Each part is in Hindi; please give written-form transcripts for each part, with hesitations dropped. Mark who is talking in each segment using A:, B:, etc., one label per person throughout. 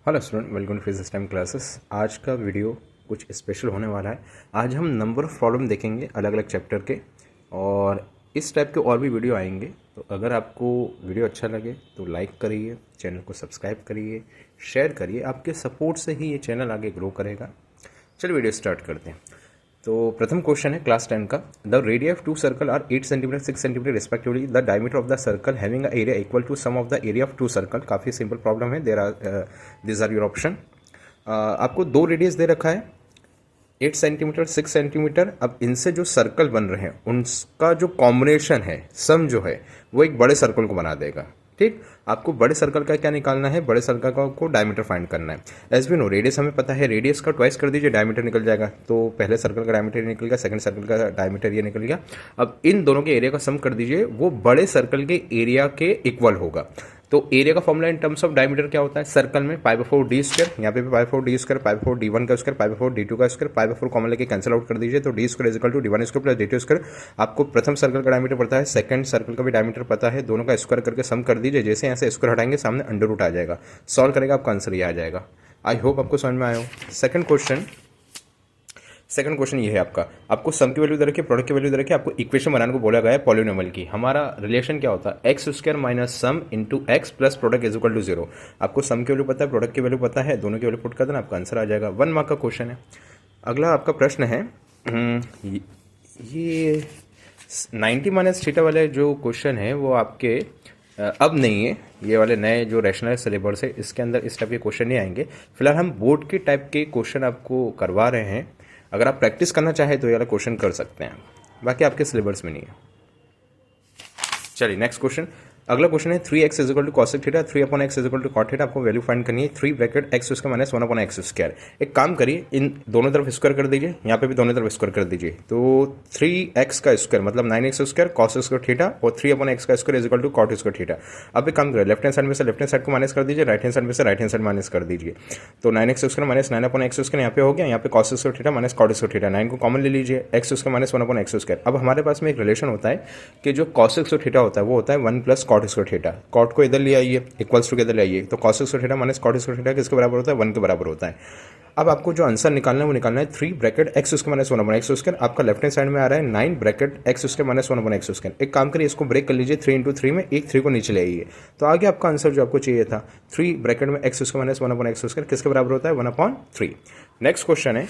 A: Hello student, welcome to physics time classes. आज का वीडियो कुछ स्पेशल होने वाला है। आज हम नंबर ऑफ प्रॉब्लम देखेंगे अलग अलग चैप्टर के, और इस टाइप के और भी वीडियो आएंगे। तो अगर आपको वीडियो अच्छा लगे तो लाइक करिए, चैनल को सब्सक्राइब करिए, शेयर करिए। आपके सपोर्ट से ही ये चैनल आगे ग्रो करेगा। चलिए वीडियो स्टार्ट करते हैं। तो प्रथम क्वेश्चन है क्लास 10 का। The radii of two circle are 8 centimetre 6 centimetre respectively. The diameter of the circle having area equal to sum of the area of two circle. काफ़ी सिंपल प्रॉब्लम है। There are this are your option. आपको दो रेडियस दे रखा है, 8 सेंटीमीटर 6 सेंटीमीटर। अब इनसे जो सर्कल बन रहे हैं उनका जो कॉम्बिनेशन है, सम जो है, वो एक बड़े सर्कल को बना देगा। ठीक, आपको बड़े सर्कल का क्या निकालना है? बड़े सर्कल का को डायमीटर फाइंड करना है। एज वी नो, रेडियस हमें पता है, रेडियस का ट्वाइस कर दीजिए, डायमीटर निकल जाएगा। तो पहले सर्कल का डायमीटर निकल गया, सेकंड सर्कल का डायमीटर ये निकल गया। अब इन दोनों के एरिया का सम कर दीजिए, वो बड़े सर्कल के एरिया के इक्वल होगा। तो एरिया का formula in terms of diameter क्या होता है? सर्कल में π/4 d स्क्वायर, यहाँ पे भी π/4 d स्क्वायर, π/4 d1 का स्क्वायर, π/4 d2 का स्क्वायर, π/4 कॉमन लेके कैंसिल आउट कर दीजिए। तो d square is equal to d1 square plus d2 square. आपको प्रथम सर्कल का डायमीटर पता है, सेकंड सर्कल का भी डायमीटर पता है, दोनों का स्क्वायर करके सम कर दीजिए। जैसे यहाँ से स्क्वायर हटाएंगे सामने अंडर रूट आ जाएगा, सॉल्व करेगा आपका आंसर ये आ जाएगा। आई होप आपको समझ में आया हो। सेकंड क्वेश्चन ये है आपको सम की वैल्यू दे रखी है, प्रोडक्ट की वैल्यू दे रखी है, आपको इक्वेशन बनाने को बोला गया है पॉलिनोमियल की। हमारा रिलेशन क्या होता है? X square minus sum into x plus product is equal to 0। आपको सम की वैल्यू पता है, प्रोडक्ट की वैल्यू पता है, दोनों की वैल्यू पुट कर देना, आपका आंसर आ जाएगा। 1 मार्क का क्वेश्चन है। अगला आपका प्रश्न है, ये 90 माइनस थीटा वाले जो क्वेश्चन है वो आपके अब नहीं है। ये वाले नए जो रैशनल सिलेबस है इसके अंदर इस टाइप के क्वेश्चन नहीं आएंगे। फिलहाल हम बोर्ड के टाइप के क्वेश्चन आपको करवा रहे हैं। अगर आप प्रैक्टिस करना चाहें तो ये वाला क्वेश्चन कर सकते हैं, बाकी आपके सिलेबस में नहीं है। चलिए नेक्स्ट क्वेश्चन। अगला क्वेश्चन है 3x is equal to cosec theta, 3/x is equal to cot theta. आपको वैल्यू फाइंड करनी है। 3 bracket x square minus 1/x square. एक काम करिए, इन दोनों तरफ स्क्वायर कर दीजिए, यहाँ पे भी दोनों तरफ स्क्वायर कर दीजिए। तो 3x का स्क्वायर मतलब 9x square cos square theta, और 3/x का square is equal to cot square theta. अब एक काम करिए, लेफ्ट हैंड साइड में से लेफ्ट हैंड साइड को माइनस कर दीजिए, राइट हैंड साइड में से राइट हैंड साइड माइनस कर दीजिए। तो 9x square minus 9/x square यहाँ पे हो गया, यहाँ पे cos square theta minus cot square theta. 9 को कॉमन ले लीजिए, x square minus 1/x square. अब हमारे पास में एक रिलेशन होता है कि जो कॉस स्क्वायर थीटा होता है वो होता है 1 plus cot square theta. Cot को इधर ले आइए, इक्वल्स टू इधर ले आइए। तो cos square theta minus cot square theta किसके बराबर होता है? 1 के बराबर होता है। अब आपको जो आंसर निकालना है वो निकालना है 3 bracket x square minus 1/x square. आपका लेफ्ट हैंड साइड में आ रहा है 9 bracket x square minus 1/x square. एक काम करिए, इसको ब्रेक कर लीजिए 3 इंटू 3 में, एक 3 को नीचे ले आइए। तो आगे आपका आंसर जो आपको चाहिए था 3 ब्रैकेट में x square minus 1/x square किसके बराबर होता है? 1/3। नेक्स्ट क्वेश्चन है,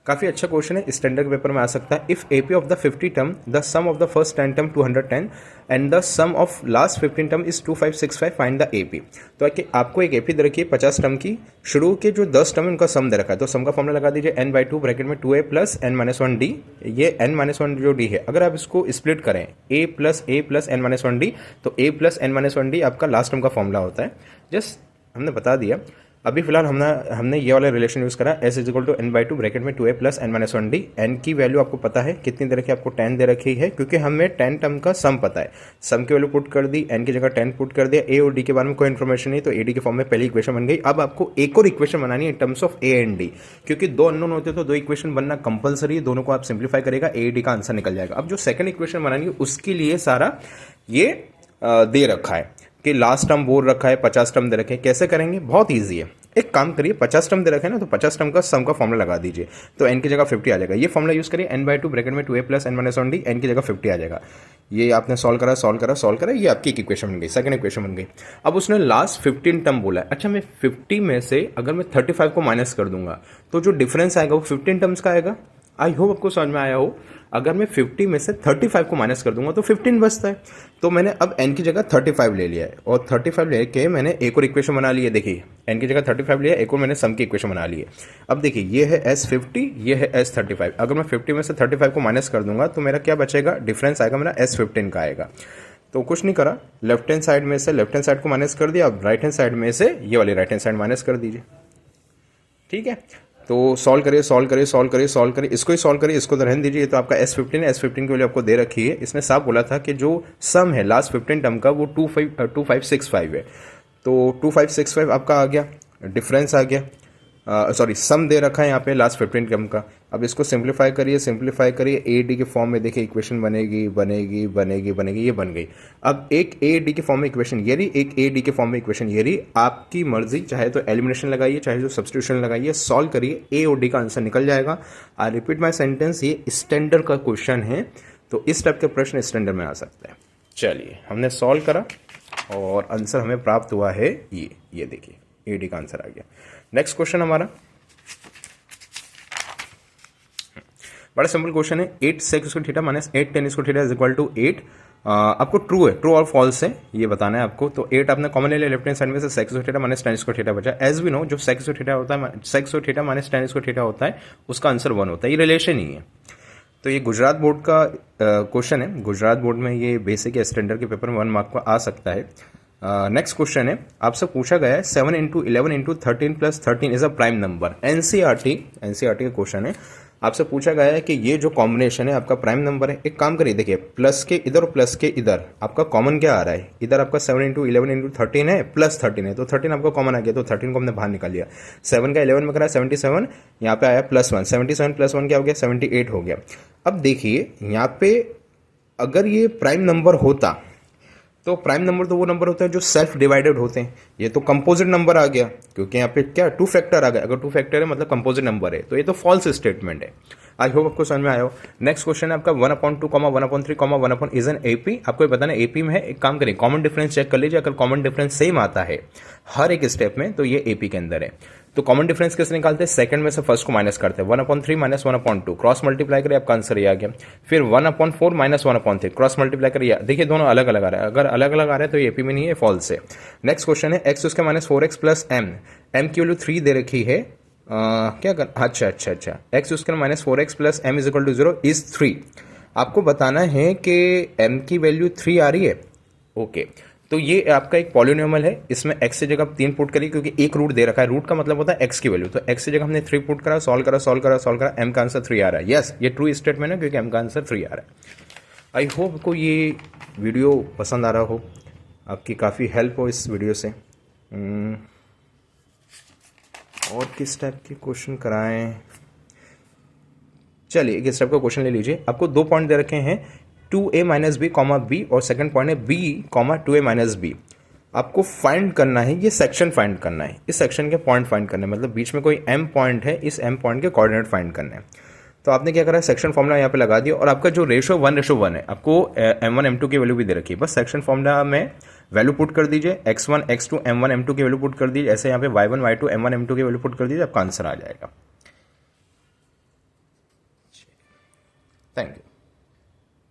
A: काफ़ी अच्छा क्वेश्चन है, स्टैंडर्ड पेपर में आ सकता है। If AP of the 50 term, the sum of the first 10 term 210 and the sum of last 15 term is 2565, find the AP. तो आपको एक एपी दे रखी है 50 टर्म की, शुरू के जो 10 टर्म उनका सम दे रखा है। तो सम का फॉर्मूला लगा दीजिए n/2 ब्रैकेट में 2a प्लस n-1d। ये n-1 जो d है, अगर आप इसको स्प्लिट करें a प्लस n-1d, तो a प्लस n-1d आपका लास्ट टर्म का फॉर्मूला होता है। जस्ट हमने बता दिया। अभी फिलहाल हमने ये वाला रिलेशन यूज़ करा, s is equal to n/2 bracket में 2a प्लस n-1d। n की वैल्यू आपको पता है कितनी दे रखी है? आपको 10 दे रखी है, क्योंकि हमें 10 टर्म का सम पता है। सम की वैल्यू पुट कर दी, n की जगह 10 पुट कर दिया। a और d के बारे में कोई इन्फॉर्मेशन नहीं, तो a d के फॉर्म में पहली इक्वेशन बन गई। अब आपको एक और इक्वेशन बनानी है in terms of a and d, क्योंकि दो अननोन होते तो दो इक्वेशन बनना कंपलसरी है। दोनों को आप सिंप्लीफाई करेगा, a d का आंसर निकल जाएगा। अब जो सेकंड इक्वेशन बनानी है उसके लिए सारा ये दे रखा है कि लास्ट टर्म बोल रखा है, 50 टर्म दे रखे हैं। कैसे करेंगे? बहुत ईजी है। एक काम करिए, 50 टर्म दे रखे हैं ना, तो 50 टर्म का सम का फॉर्मूला लगा दीजिए। तो n की जगह 50 आ जाएगा। ये फॉर्मूला यूज करिए, n/2 ब्रैकेट में 2a प्लस n-1d, n की जगह 50 आ जाएगा। ये आपने सॉल्व करा, ये आपकी एक इक्वेशन बन गई, सेकंड इक्वेशन बन गई। अब उसने लास्ट 15 टर्म बोला है। अच्छा, मैं 50 में से अगर मैं 35 को माइनस कर दूंगा तो जो डिफरेंस आएगा वो 15 टर्म्स का आएगा। आई होप आपको समझ में आया हो। अगर मैं 50 में से 35 को माइनस कर दूंगा तो 15 बचता है। तो मैंने अब n की जगह 35 ले लिया है, और 35 लेके मैंने एक और इक्वेशन बना ली है। देखिए, n की जगह 35 लिया, एक और मैंने सम की इक्वेशन बना ली है। अब देखिए, ये है S50, ये है S35। अगर मैं 50 में से 35 को माइनस कर दूंगा तो मेरा क्या बचेगा? डिफरेंस आएगा मेरा S15 का आएगा। तो कुछ नहीं करा, लेफ्ट हैंड साइड में से लेफ्ट हैंड साइड को माइनस कर दिया। अब राइट हैंड साइड में से ये वाली राइट हैंड साइड माइनस कर दीजिए। ठीक है, तो सॉल्व करिए, इसको ही सॉल्व करिए, इसको रहने दीजिए। तो आपका S15 है, S15 की वैल्यू आपको दे रखी है। इसने साफ बोला था कि जो सम है लास्ट 15 टर्म का वो 2565 है। तो 2565 आपका आ गया, डिफरेंस आ गया, सॉरी सम दे रखा है यहाँ पे लास्ट 15 टर्म का। अब इसको सिंप्लीफाई करिए ए डी के फॉर्म में, देखिए इक्वेशन बनेगी, ये बन गई। अब एक ए डी के फॉर्म में इक्वेशन ये रही, एक ए डी के फॉर्म में इक्वेशन ये रही। आपकी मर्जी, चाहे तो एलिमिनेशन लगाइए, चाहे तो सब्स्टिट्यूशन लगाइए, सॉल्व करिए, ए और डी का आंसर निकल जाएगा। आई रिपीट माई सेंटेंस, ये स्टैंडर्ड का क्वेश्चन है, तो इस टाइप के प्रश्न स्टैंडर्ड में आ सकता है। चलिए, हमने सॉल्व करा और आंसर हमें प्राप्त हुआ है ये देखिए ए डी का आंसर आ गया। नेक्स्ट क्वेश्चन हमारा बड़ा सिंपल क्वेश्चन है। 8 sec square theta minus 8 tan square theta is equal to 8। आपको ट्रू और फॉल्स है ये बताना है आपको। तो 8 आपने कॉमन ले लिया लेफ्ट हैंड साइड में से, sec square theta minus tan square theta बचा। एज वी नो, जो sec स्क्वायर थीटा होता है, sec square theta minus tan square theta होता है, उसका आंसर 1 होता है। ये रिलेशन ही है। तो ये गुजरात बोर्ड का क्वेश्चन है। गुजरात बोर्ड में ये बेसिक या स्टैंडर्ड के पेपर में 1 मार्क को आ सकता है। नेक्स्ट क्वेश्चन है, आपसे पूछा गया है 7 into 11 into 13 plus 13 is a prime number. NCERT का क्वेश्चन है। आपसे पूछा गया है कि ये जो कॉम्बिनेशन है आपका प्राइम नंबर है। एक काम करिए, देखिए प्लस के इधर और प्लस के इधर आपका कॉमन क्या आ रहा है। इधर आपका 7 इंटू 11 इंटू 13 है, प्लस 13 है, तो 13 आपका कॉमन आ गया, तो 13 को हमने बाहर निकाल लिया। 7 का 11 में करा 77, यहाँ पे आया +1, 77 + 1 क्या हो गया, 78 हो गया। अब देखिए यहाँ पे अगर ये प्राइम नंबर होता तो प्राइम नंबर तो वो नंबर होता है जो सेल्फ डिवाइडेड होते हैं। ये तो कंपोजिट नंबर आ गया, क्योंकि यहाँ पे क्या 2 फैक्टर आ गया। अगर 2 फैक्टर है मतलब कंपोजिट नंबर है, तो ये तो फॉल्स स्टेटमेंट है। आई होप आपको समझ में आया हो। नेक्स्ट क्वेश्चन है आपका 1/2, 1/3, 1 इज एन एपी। आपको ये बताना है एपी में है। एक काम करिए, कॉमन डिफरेंस चेक कर लीजिए। अगर कॉमन डिफरेंस सेम आता है हर एक स्टेप में, तो ये एपी के अंदर है। तो कॉमन डिफरेंस कैसे निकालते हैं, सेकंड में से फर्स्ट को माइनस करते हैं। 1/3 माइनस 1/2, क्रॉस मल्टीप्लाई करिए, आपका आंसर ये आ गया। फिर 1/4 माइनस 1/3, क्रॉस मल्टीप्लाई करिए, देखिए दोनों अलग अलग आ रहा है। अगर अलग अलग आ रहा है तो ये एपी में नहीं है, फॉल्स है। नेक्स्ट क्वेश्चन है x उसके माइनस 4x प्लस m की वैल्यू 3 दे रखी है। क्या कर, अच्छा x उसके minus 4x plus m is equal to 0 is 3। आपको बताना है कि m की वैल्यू 3 आ रही है। ओके, तो ये आपका एक पॉलिनोमियल है। इसमें x से जगह 3 पुट करिए, क्योंकि एक रूट दे रखा है। रूट का मतलब होता है x की वैल्यू, तो x से जगह हमने 3 पुट करा, सॉल्व करा, m का आंसर 3 आ रहा है। यस, ये ट्रू स्टेटमेंट है, क्योंकि m का आंसर 3 आ रहा है। आई होप आपको ये वीडियो पसंद आ रहा हो, आपकी काफ़ी हेल्प हो इस वीडियो से। और किस टाइप के क्वेश्चन कराएं, चलिए इस टाइप का क्वेश्चन ले लीजिए। आपको 2 पॉइंट दे रखे हैं, 2a minus b comma b, और सेकंड पॉइंट है b comma 2a minus b. आपको फाइंड करना है, ये सेक्शन फाइंड करना है, इस सेक्शन के पॉइंट फाइंड करने, मतलब बीच में कोई m पॉइंट है, इस m पॉइंट के कोऑर्डिनेट फाइंड करने हैं। तो आपने क्या करा है, सेक्शन फॉर्मूला यहाँ पे लगा दिया, और आपका जो रेशो 1:1 है, आपको m1 m2 की वैल्यू भी दे रखी है। बस सेक्शन फॉर्मूला में वैल्यू पुट कर दीजिए, x1 x2 m1 m2 की वैल्यू पुट कर दीजिए। ऐसे यहाँ पे y1 y2 m1 m2 की वैल्यू पुट कर दीजिए, आपका आंसर आ जाएगा। Thank you.